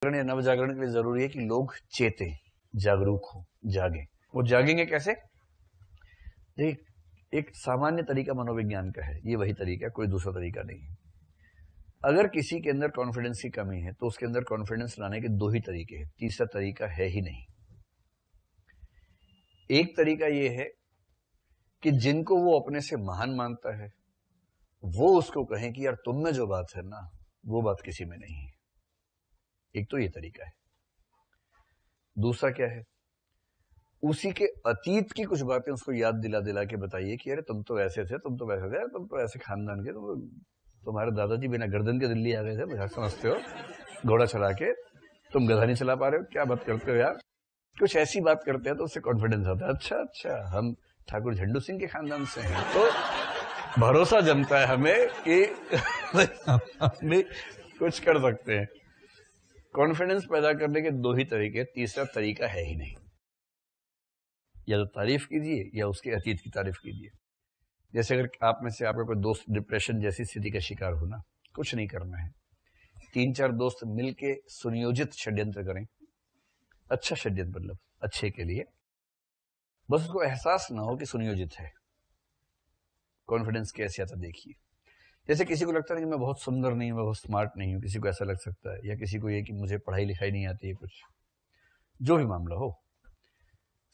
जागरण या नवजागरण के लिए जरूरी है कि लोग चेतें, जागरूक हो, जागें। वो जागेंगे कैसे? देख, एक सामान्य तरीका मनोविज्ञान का है, ये वही तरीका है, कोई दूसरा तरीका नहीं है। अगर किसी के अंदर कॉन्फिडेंस की कमी है तो उसके अंदर कॉन्फिडेंस लाने के दो ही तरीके हैं, तीसरा तरीका है ही नहीं। एक तरीका ये है कि जिनको वो अपने से महान मानता है वो उसको कहें कि यार तुम में जो बात है ना, वो बात किसी में नहीं है। एक तो ये तरीका है। दूसरा क्या है? उसी के अतीत की कुछ बातें उसको याद दिला दिला के बताइए कि अरे तुम तो ऐसे थे, तुम तो वैसे थे, तुम तो ऐसे खानदान के, तुम्हारे दादाजी बिना गर्दन के दिल्ली आ गए थे, क्या समझते हो, घोड़ा चला के, तुम गधा नहीं चला पा रहे हो, क्या बात करते हो यार। कुछ ऐसी बात करते हैं तो उससे कॉन्फिडेंस आता है, अच्छा अच्छा हम ठाकुर झंडू सिंह के खानदान से हैं, तो भरोसा जमता है हमें कि हम भी कुछ कर सकते हैं। कॉन्फिडेंस पैदा करने के दो ही तरीके, तीसरा तरीका है ही नहीं। या तो तारीफ कीजिए या उसके अतीत की तारीफ कीजिए। जैसे अगर आप में से आपका कोई दोस्त डिप्रेशन जैसी स्थिति का शिकार हो ना, कुछ नहीं करना है, 3-4 दोस्त मिलके सुनियोजित षड्यंत्र करें, अच्छा षड्यंत्र मतलब अच्छे के लिए, बस उसको एहसास ना हो कि सुनियोजित है। कॉन्फिडेंस कैसे आता देखिए। जैसे किसी को लगता है कि मैं बहुत सुंदर नहीं हूं, मैं बहुत स्मार्ट नहीं हूं, किसी को ऐसा लग सकता है, या किसी को ये कि मुझे पढ़ाई लिखाई नहीं आती है, कुछ जो भी मामला हो।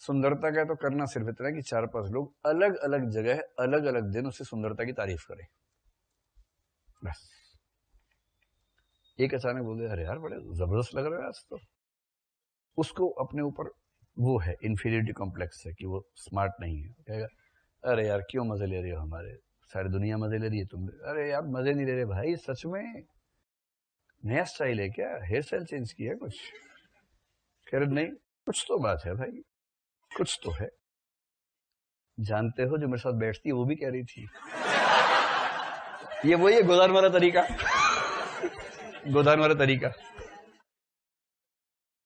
सुंदरता का तो करना सिर्फ इतना कि 4-5 लोग अलग अलग जगह अलग अलग दिन उससे सुंदरता की तारीफ करें, बस। एक अचानक बोले अरे यार बड़े जबरदस्त लग रहे हो आज तो, उसको अपने ऊपर वो है इंफीरियरिटी कॉम्प्लेक्स है कि वो स्मार्ट नहीं है। कहेगा अरे यार क्यों मजे ले रहे हो, हमारे सारी दुनिया मजे ले रही है, तुम अरे यार मजे नहीं ले रहे भाई, सच में नया स्टाइल है क्या, हेयर स्टाइल चेंज किया है कुछ? कह रहे नहीं, कुछ तो बात है भाई, कुछ तो है। जानते हो जो मेरे साथ बैठती है वो भी कह रही थी। ये वही है गोदान वाला तरीका, गोदान वाला तरीका।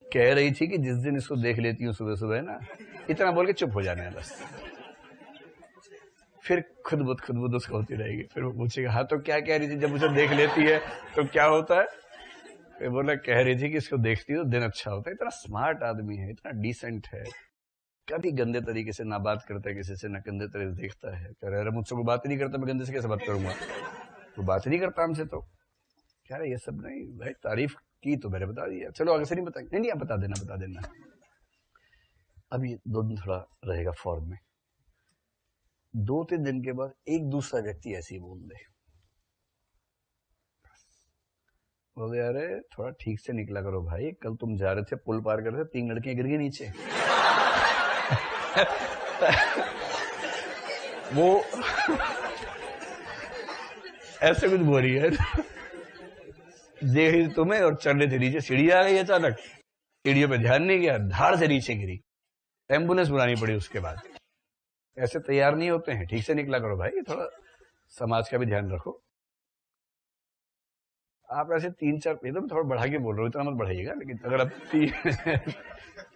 कह रही थी कि जिस दिन इसको देख लेती हूँ सुबह सुबह ना, इतना बोल के चुप हो जाने है बस। फिर खुद बुद उसको होती रहेगी। फिर वो पूछेगा हाँ तो क्या कह रही थी, जब मुझे देख लेती है तो क्या होता है? फिर बोला कह रही थी कि इसको देखती तो दिन अच्छा होता है, इतना स्मार्ट आदमी है, इतना डिसेंट है, कभी गंदे तरीके से ना बात करता है किसी से, ना गंदे तरीके से देखता है। कह रहे मुझसे कोई बात ही नहीं करता, मैं गंदे से कैसे बात करूंगा, तो बात ही नहीं करता हमसे। तो कह रहे ये सब नहीं भाई, तारीफ की तो मैंने बता दिया, चलो आगे से नहीं बताएंगे। नहीं आप बता देना। अब ये 2 दिन थोड़ा रहेगा फॉर्म में, 2-3 दिन के बाद एक दूसरा व्यक्ति ऐसे ही बोल दे, बोले अरे थोड़ा ठीक से निकला करो भाई, कल तुम जा रहे थे पुल पार कर रहे थे, 3 लड़कियां गिर गई नीचे। वो ऐसे कुछ बोल रही है, देख रही तुम्हें और चढ़ रहे थे नीचे, सीढ़ी आ गई अचानक, सीढ़ियों पे ध्यान नहीं गया, धाड़ से नीचे गिरी, एम्बुलेंस बुलानी पड़ी उसके बाद। ऐसे तैयार नहीं होते हैं, ठीक से निकला करो भाई, थोड़ा समाज का भी ध्यान रखो। आप ऐसे 3-4, एकदम थोड़ा बढ़ा के बोल रहे हो, इतना मत बढ़ाइएगा, लेकिन अगर आप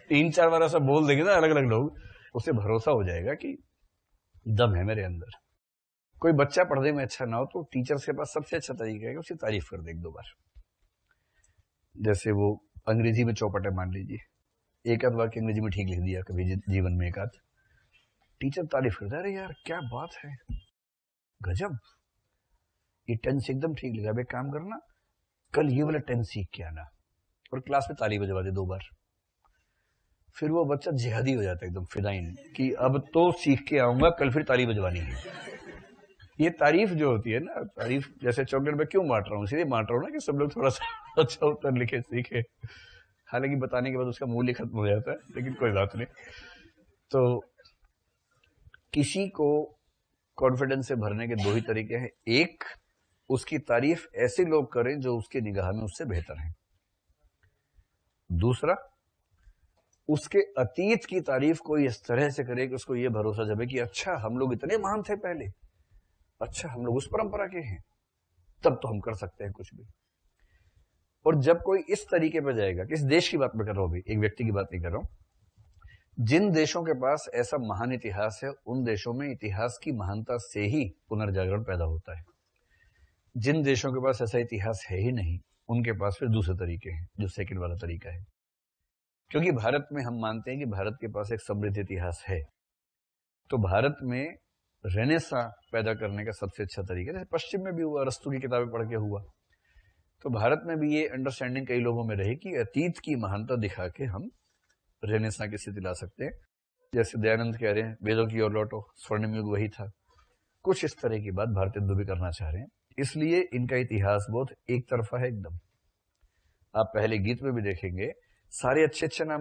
3-4 बार ऐसा बोल देंगे ना अलग अलग लोग, उससे भरोसा हो जाएगा कि दम है मेरे अंदर। कोई बच्चा पढ़ने में अच्छा ना हो तो टीचर्स के पास सबसे अच्छा तरीका है उसकी तारीफ कर दे 1-2 बार। जैसे वो अंग्रेजी में चौपट है मान लीजिए, एक आध वाक्य अंग्रेजी में ठीक लिख दिया कभी जीवन में एक आध, टीचर तारीफ करता है अरे यार क्या बात है, गजब, ये टेंस एकदम ठीक लिखा, एक काम करना कल ये वाला टेंस सीख के आना, और क्लास में ताली बजवा दे 2 बार। फिर वो बच्चा जिहादी हो जाता है एकदम फिदाइन कि अब तो सीख के आऊंगा, कल फिर ताली बजवानी है। ये तारीफ जो होती है ना, तारीफ जैसे चॉकलेट में क्यों बांट रहा हूँ, इसलिए बांट रहा हूँ ना कि सब लोग थोड़ा सा अच्छा उत्तर लिखे सीखे, हालांकि बताने के बाद उसका मूल्य खत्म हो जाता है, लेकिन कोई बात नहीं। तो किसी को कॉन्फिडेंस से भरने के 2 ही तरीके हैं, एक उसकी तारीफ ऐसे लोग करें जो उसके निगाह में उससे बेहतर हैं, दूसरा उसके अतीत की तारीफ कोई इस तरह से करे कि उसको यह भरोसा जमे कि अच्छा हम लोग इतने महान थे पहले, अच्छा हम लोग उस परंपरा के हैं, तब तो हम कर सकते हैं कुछ भी। और जब कोई इस तरीके पर जाएगा, किस देश की बात मैं कर रहा हूं अभी, एक व्यक्ति की बात नहीं कर रहा हूं, जिन देशों के पास ऐसा महान इतिहास है उन देशों में इतिहास की महानता से ही पुनर्जागरण पैदा होता है। जिन देशों के पास ऐसा इतिहास है ही नहीं, उनके पास फिर दूसरे तरीके हैं, जो सेकंड वाला तरीका है। क्योंकि भारत में हम मानते हैं कि भारत के पास एक समृद्ध इतिहास है, तो भारत में रेनेसा पैदा करने का सबसे अच्छा तरीका, जैसे पश्चिम में भी हुआ, अरस्तू की किताबें पढ़ के हुआ, तो भारत में भी ये अंडरस्टैंडिंग कई लोगों में रही कि अतीत की महानता दिखा के हम रेनेसा की स्थिति ला सकते हैं। जैसे दयानंद कह रहे हैं वेदों की ओर लौटो, स्वर्णिम युग वही था, कुछ इस तरह की बात भारतीय हिंदू भी करना चाह रहे हैं। इसलिए इनका इतिहास बहुत एक तरफा है एकदम। आप पहले गीत में भी देखेंगे सारे अच्छे अच्छे नाम